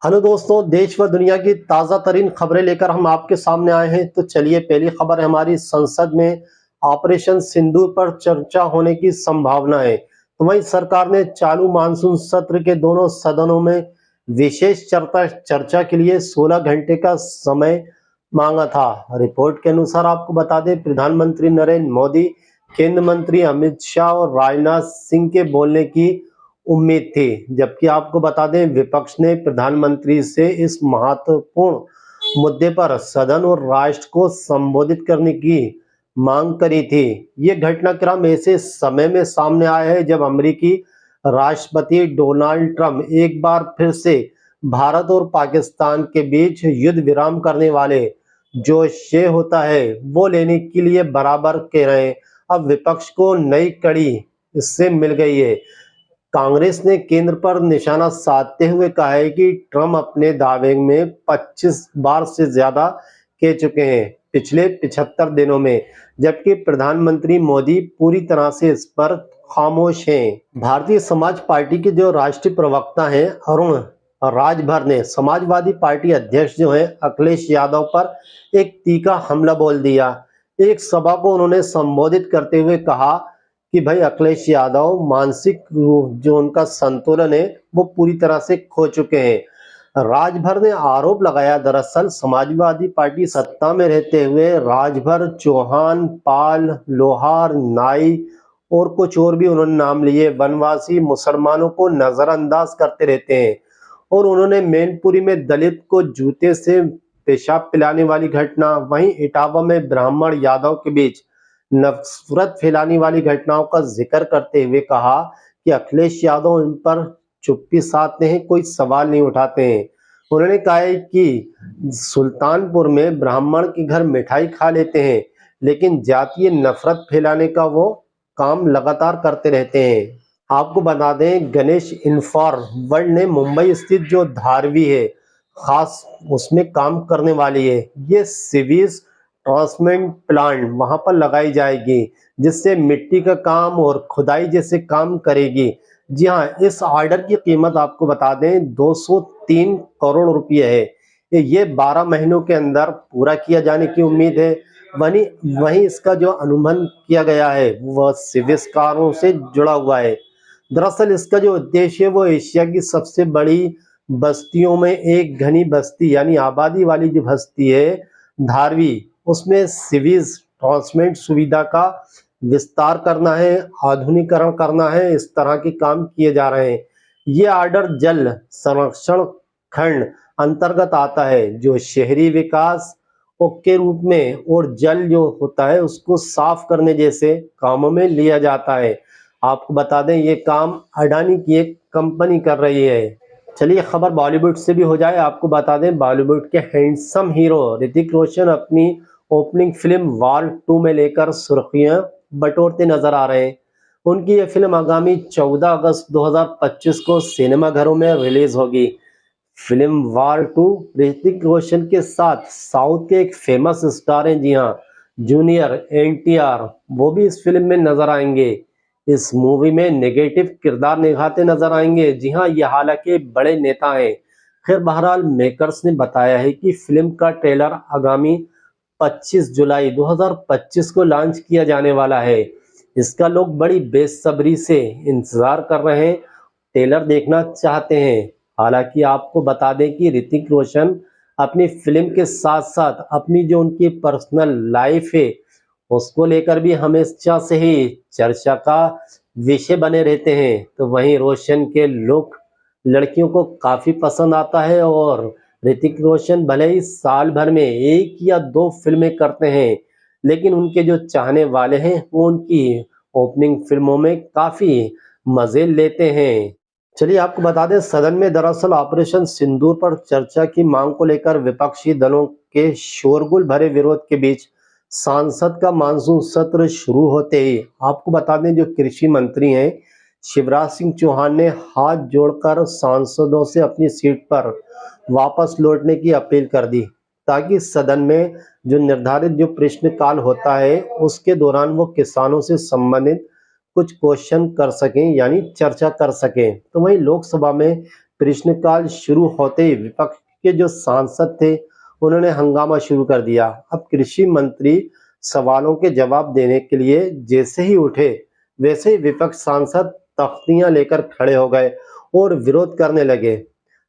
Hello दोस्तों, देश व दुनिया की ताज़ा तरीन खबरें लेकर हम आपके सामने आए हैं। तो चलिए, पहली खबर है हमारी। संसद में ऑपरेशन सिंदूर पर चर्चा होने की संभावना है। तो वहीं सरकार ने चालू मानसून सत्र के दोनों सदनों में विशेष चर्चा चर्चा के लिए 16 घंटे का समय मांगा था। रिपोर्ट के अनुसार आपको बता दें, प्रधानमंत्री नरेंद्र मोदी, केंद्र मंत्री अमित शाह और राजनाथ सिंह के बोलने की उम्मीद थी। जबकि आपको बता दें, विपक्ष ने प्रधानमंत्री से इस महत्वपूर्ण मुद्दे पर सदन और राष्ट्र को संबोधित करने की मांग करी थी। ये घटनाक्रम ऐसे समय में सामने आया है जब अमेरिकी राष्ट्रपति डोनाल्ड ट्रंप एक बार फिर से भारत और पाकिस्तान के बीच युद्ध विराम करने वाले जो शेय होता है वो लेने के लिए बराबर कह रहे हैं। अब विपक्ष को नई कड़ी इससे मिल गई है। कांग्रेस ने केंद्र पर निशाना साधते हुए कहा है कि ट्रंप अपने दावे में 25 बार से ज्यादा कह चुके हैं पिछले 75 दिनों में, जबकि प्रधानमंत्री मोदी पूरी तरह से इस पर खामोश हैं। भारतीय समाज पार्टी के जो राष्ट्रीय प्रवक्ता हैं अरुण राजभर ने समाजवादी पार्टी अध्यक्ष जो है अखिलेश यादव पर एक तीखा हमला बोल दिया। एक सभा को उन्होंने संबोधित करते हुए कहा कि भाई अखिलेश यादव मानसिक जो उनका संतुलन है वो पूरी तरह से खो चुके हैं। राजभर ने आरोप लगाया, दरअसल समाजवादी पार्टी सत्ता में रहते हुए राजभर, चौहान, पाल, लोहार, नाई और कुछ और भी उन्होंने नाम लिए, वनवासी मुसलमानों को नजरअंदाज करते रहते हैं। और उन्होंने मैनपुरी में दलित को जूते से पेशाब पिलाने वाली घटना, वहीं इटावा में ब्राह्मण यादव के बीच नफरत फैलाने वाली घटनाओं का जिक्र करते हुए कहा कि अखिलेश यादव इन पर चुप्पी साधते हैं, कोई सवाल नहीं उठाते हैं। उन्होंने कहा है कि सुल्तानपुर में ब्राह्मण के घर मिठाई खा लेते हैं, लेकिन जातीय नफरत फैलाने का वो काम लगातार करते रहते हैं। आपको बता दें, गणेश इन्फॉर वर्ल्ड ने मुंबई स्थित जो धारवी है खास उसमें काम करने वाली है। ये सीवीज ट्रांसमेंट प्लांट वहां पर लगाई जाएगी, जिससे मिट्टी का काम और खुदाई जैसे काम करेगी। जी हाँ, इस ऑर्डर की कीमत आपको बता दें 203 करोड़ रुपए है। ये 12 महीनों के अंदर पूरा किया जाने की उम्मीद है। वहीं वहीं इसका जो अनुबंध किया गया है वह सिविस कारों से जुड़ा हुआ है। दरअसल इसका जो उद्देश्य है वो एशिया की सबसे बड़ी बस्तियों में एक घनी बस्ती यानी आबादी वाली जो बस्ती है धारवी, उसमें सीवीज ट्रांसमिट सुविधा का विस्तार करना है, आधुनिकीकरण करना है। इस तरह के काम किए जा रहे हैं। ये ऑर्डर जल संरक्षण खंड अंतर्गत आता है, जो शहरी विकास के रूप में और जल जो होता है उसको साफ करने जैसे कामों में लिया जाता है। आपको बता दें, ये काम अडानी की एक कंपनी कर रही है। चलिए, खबर बॉलीवुड से भी हो जाए। आपको बता दें, बॉलीवुड के हैंडसम हीरो ऋतिक रोशन अपनी ओपनिंग फिल्म वार 2 में लेकर सुर्खियां बटोरते नजर आ रहे हैं। उनकी ये फिल्म आगामी 14 अगस्त 2025 को सिनेमाघरों में रिलीज होगी। फिल्म वार 2 ऋतिक रोशन के साथ साउथ के एक फेमस स्टार हैं, जी हाँ, जूनियर एनटीआर, वो भी इस फिल्म में नजर आएंगे। इस मूवी में नेगेटिव किरदार निभाते नजर आएंगे। जी हाँ, ये हालांकि बड़े नेता हैं। खैर, बहरहाल मेकर्स ने बताया है कि फिल्म का ट्रेलर आगामी 25 जुलाई 2025 को लॉन्च किया जाने वाला है। इसका लोग बड़ी बेसब्री से इंतजार कर रहे हैं, ट्रेलर देखना चाहते हैं। हालांकि आपको बता दें कि ऋतिक रोशन अपनी फिल्म के साथ साथ अपनी जो उनकी पर्सनल लाइफ है उसको लेकर भी हमेशा से ही चर्चा का विषय बने रहते हैं। तो वहीं रोशन के लुक लड़कियों को काफी पसंद आता है और ऋतिक रोशन भले ही साल भर में 1 या 2 फिल्में करते हैं, लेकिन उनके जो चाहने वाले हैं वो उनकी ओपनिंग फिल्मों में काफी मजे लेते हैं। चलिए, आपको बता दें, सदन में दरअसल ऑपरेशन सिंदूर पर चर्चा की मांग को लेकर विपक्षी दलों के शोरगुल भरे विरोध के बीच सांसद का मानसून सत्र शुरू होते ही आपको बता दें, जो कृषि मंत्री हैं शिवराज सिंह चौहान ने हाथ जोड़कर सांसदों से अपनी सीट पर वापस लौटने की अपील कर दी, ताकि सदन में जो निर्धारित जो प्रश्नकाल होता है उसके दौरान वो किसानों से संबंधित कुछ क्वेश्चन कर सकें यानी चर्चा कर सकें। तो वहीं लोकसभा में प्रश्नकाल शुरू होते ही विपक्ष के जो सांसद थे उन्होंने हंगामा शुरू कर दिया। अब कृषि मंत्री सवालों के जवाब देने के लिए जैसे ही उठे वैसे ही विपक्ष सांसद तख्तियां लेकर खड़े हो गए और विरोध करने लगे।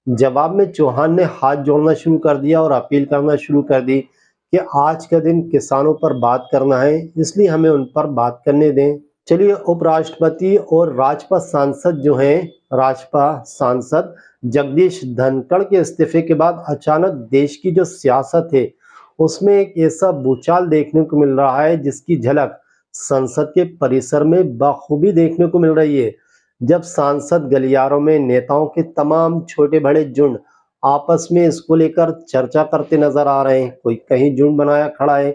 जवाब में चौहान ने हाथ जोड़ना शुरू कर दिया और अपील करना शुरू कर दी कि आज का दिन किसानों पर बात करना है, इसलिए हमें उन पर बात करने दें। चलिए, उपराष्ट्रपति और राजपा सांसद जो हैं, राजपा सांसद जगदीश धनखड़ के इस्तीफे के बाद अचानक देश की जो सियासत है उसमें एक ऐसा भूचाल देखने को मिल रहा है जिसकी झलक संसद के परिसर में बखूबी देखने को मिल रही है। जब सांसद गलियारों में नेताओं के तमाम छोटे बड़े झुंड आपस में इसको लेकर चर्चा करते नजर आ रहे हैं, कोई कहीं झुंड बनाया खड़ा है,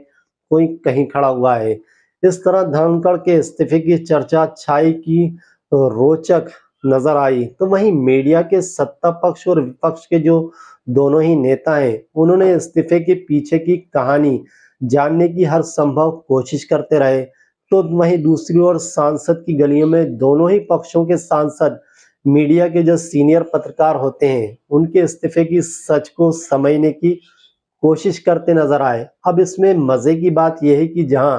कोई कहीं खड़ा हुआ है। इस तरह धनखड़ के इस्तीफे की चर्चा छाई की रोचक नजर आई। तो वहीं मीडिया के सत्ता पक्ष और विपक्ष के जो दोनों ही नेता हैं उन्होंने इस्तीफे के पीछे की कहानी जानने की हर संभव कोशिश करते रहे। तो वहीं दूसरी ओर सांसद की गलियों में दोनों ही पक्षों के सांसद मीडिया के जो सीनियर पत्रकार होते हैं उनके इस्तीफे की सच को समझने की कोशिश करते नजर आए। अब इसमें मजे की बात यह है कि जहां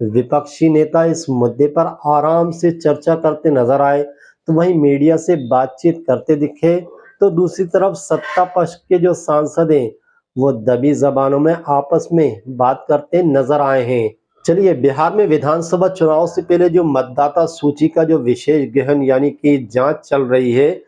विपक्षी नेता इस मुद्दे पर आराम से चर्चा करते नजर आए तो वहीं मीडिया से बातचीत करते दिखे, तो दूसरी तरफ सत्ता पक्ष के जो सांसद हैं वो दबी जबानों में आपस में बात करते नजर आए हैं। चलिए, बिहार में विधानसभा चुनाव से पहले जो मतदाता सूची का जो विशेष गहन यानी कि जांच चल रही है,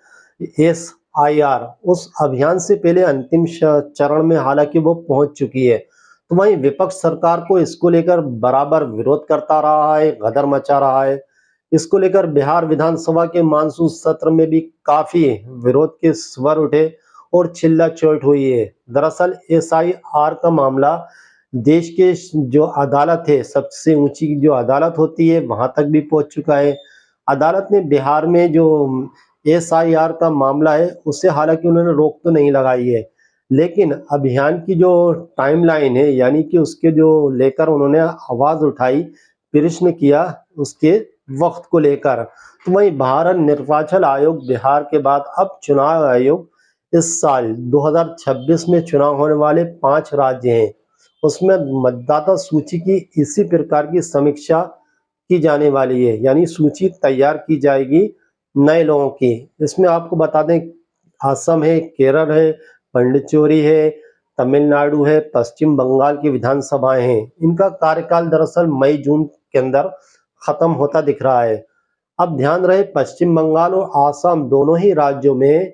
SIR, उस अभियान से पहले अंतिम चरण में हालांकि वो पहुंच चुकी है। तो वहीं विपक्ष सरकार को इसको लेकर बराबर विरोध करता रहा है, गदर मचा रहा है। इसको लेकर बिहार विधानसभा के मानसून सत्र में भी काफी विरोध के स्वर उठे और चिल्ला चोट हुई है। दरअसल SIR का मामला देश के जो अदालत है, सबसे ऊंची जो अदालत होती है, वहां तक भी पहुंच चुका है। अदालत ने बिहार में जो SIR का मामला है उससे हालांकि उन्होंने रोक तो नहीं लगाई है, लेकिन अभियान की जो टाइमलाइन है यानी कि उसके जो लेकर उन्होंने आवाज उठाई, प्रश्न किया उसके वक्त को लेकर। तो वहीं भारत निर्वाचन आयोग बिहार के बाद अब चुनाव आयोग इस साल 2026 में चुनाव होने वाले 5 राज्य हैं, उसमें मतदाता सूची की इसी प्रकार की समीक्षा की जाने वाली है, यानी सूची तैयार की जाएगी नए लोगों की। इसमें आपको बता दें, असम है, केरल है, पांडिचेरी है, तमिलनाडु है, पश्चिम बंगाल की विधानसभाएं हैं। इनका कार्यकाल दरअसल मई जून के अंदर खत्म होता दिख रहा है। अब ध्यान रहे, पश्चिम बंगाल और आसाम दोनों ही राज्यों में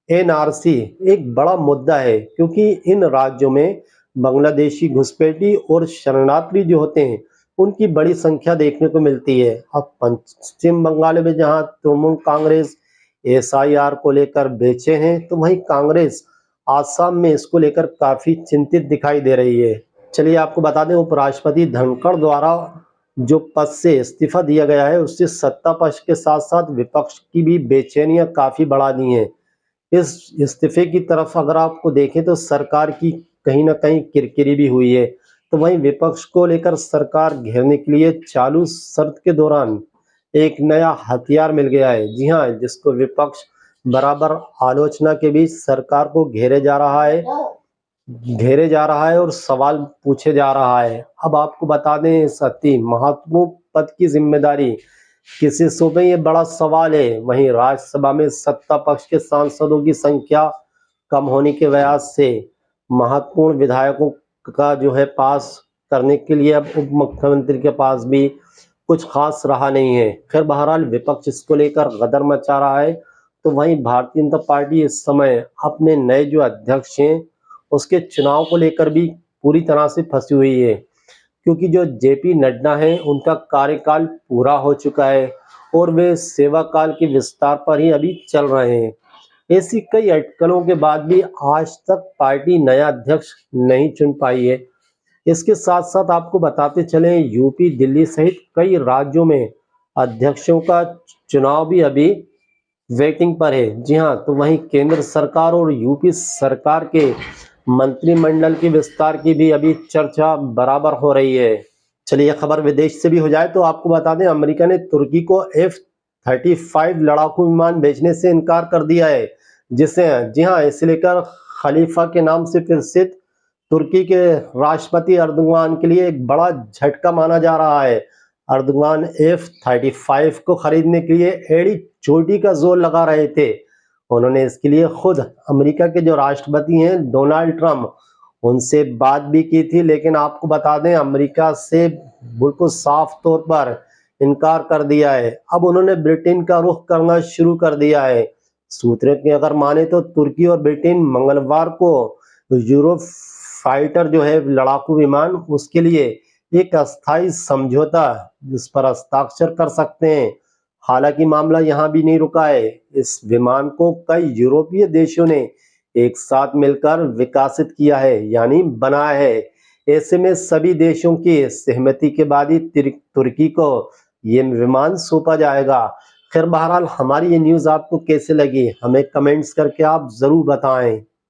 NRC एक बड़ा मुद्दा है, क्योंकि इन राज्यों में बांग्लादेशी घुसपैठी और शरणार्थी जो होते हैं उनकी बड़ी संख्या देखने को मिलती है। अब पश्चिम बंगाल में जहां तृणमूल कांग्रेस SIR को लेकर बेचे हैं, तो वहीं कांग्रेस आसाम में इसको लेकर काफी चिंतित दिखाई दे रही है। चलिए, आपको बता दें, उपराष्ट्रपति धनखड़ द्वारा जो पद से इस्तीफा दिया गया है उससे सत्ता पक्ष के साथ साथ विपक्ष की भी बेचैनियां काफी बढ़ा दी हैं। इस इस्तीफे की तरफ अगर आपको देखें तो सरकार की कहीं ना कहीं किरकिरी भी हुई है। तो वहीं विपक्ष को लेकर सरकार घेरने के लिए चालू सत्र के दौरान एक नया हथियार मिल गया है। जी हाँ, जिसको विपक्ष बराबर आलोचना के बीच सरकार को घेरे जा रहा है और सवाल पूछे जा रहा है। अब आपको बता दें, इस अति महत्वपूर्ण पद की जिम्मेदारी किसे सौंपे, ये बड़ा सवाल है। वहीं राज्यसभा में सत्ता पक्ष के सांसदों की संख्या कम होने के वजह से महत्वपूर्ण विधायकों का जो है पास करने के लिए अब उप मुख्यमंत्री के पास भी कुछ खास रहा नहीं है। खैर, बहरहाल विपक्ष इसको लेकर गदर मचा रहा है। तो वहीं भारतीय जनता पार्टी इस समय अपने नए जो अध्यक्ष हैं उसके चुनाव को लेकर भी पूरी तरह से फंसी हुई है, क्योंकि जो JP नड्डा हैं उनका कार्यकाल पूरा हो चुका है और वे सेवा काल के विस्तार पर ही अभी चल रहे हैं। ऐसी कई अटकलों के बाद भी आज तक पार्टी नया अध्यक्ष नहीं चुन पाई है। इसके साथ साथ आपको बताते चलें, यूपी, दिल्ली सहित कई राज्यों में अध्यक्षों का चुनाव भी अभी वेटिंग पर है। जी हाँ, तो वहीं केंद्र सरकार और यूपी सरकार के मंत्रिमंडल के विस्तार की भी अभी चर्चा बराबर हो रही है। चलिए, खबर विदेश से भी हो जाए तो आपको बता दें, अमेरिका ने तुर्की को F-35 लड़ाकू विमान बेचने से इनकार कर दिया है, जिसे जी हाँ इसे लेकर खलीफा के नाम से प्रसिद्ध तुर्की के राष्ट्रपति अर्दोगान के लिए एक बड़ा झटका माना जा रहा है। अर्दोगान F-35 को खरीदने के लिए एड़ी चोटी का जोर लगा रहे थे। उन्होंने इसके लिए खुद अमेरिका के जो राष्ट्रपति हैं डोनाल्ड ट्रंप उनसे बात भी की थी, लेकिन आपको बता दें अमेरिका से बिल्कुल साफ तौर पर इनकार कर दिया है। अब उन्होंने ब्रिटेन का रुख करना शुरू कर दिया है। सूत्रों की अगर माने तो तुर्की और ब्रिटेन मंगलवार को यूरोप फाइटर जो है लड़ाकू विमान उसके लिए एक अस्थायी समझौता जिस पर हस्ताक्षर कर सकते हैं। हालांकि मामला यहाँ भी नहीं रुका है। इस विमान को कई यूरोपीय देशों ने एक साथ मिलकर विकसित किया है यानी बनाया है। ऐसे में सभी देशों की सहमति के बाद ही तुर्की को ये विमान सौंपा जाएगा। खैर बहरहाल हमारी ये न्यूज़ आपको कैसे लगी हमें कमेंट्स करके आप जरूर बताएं।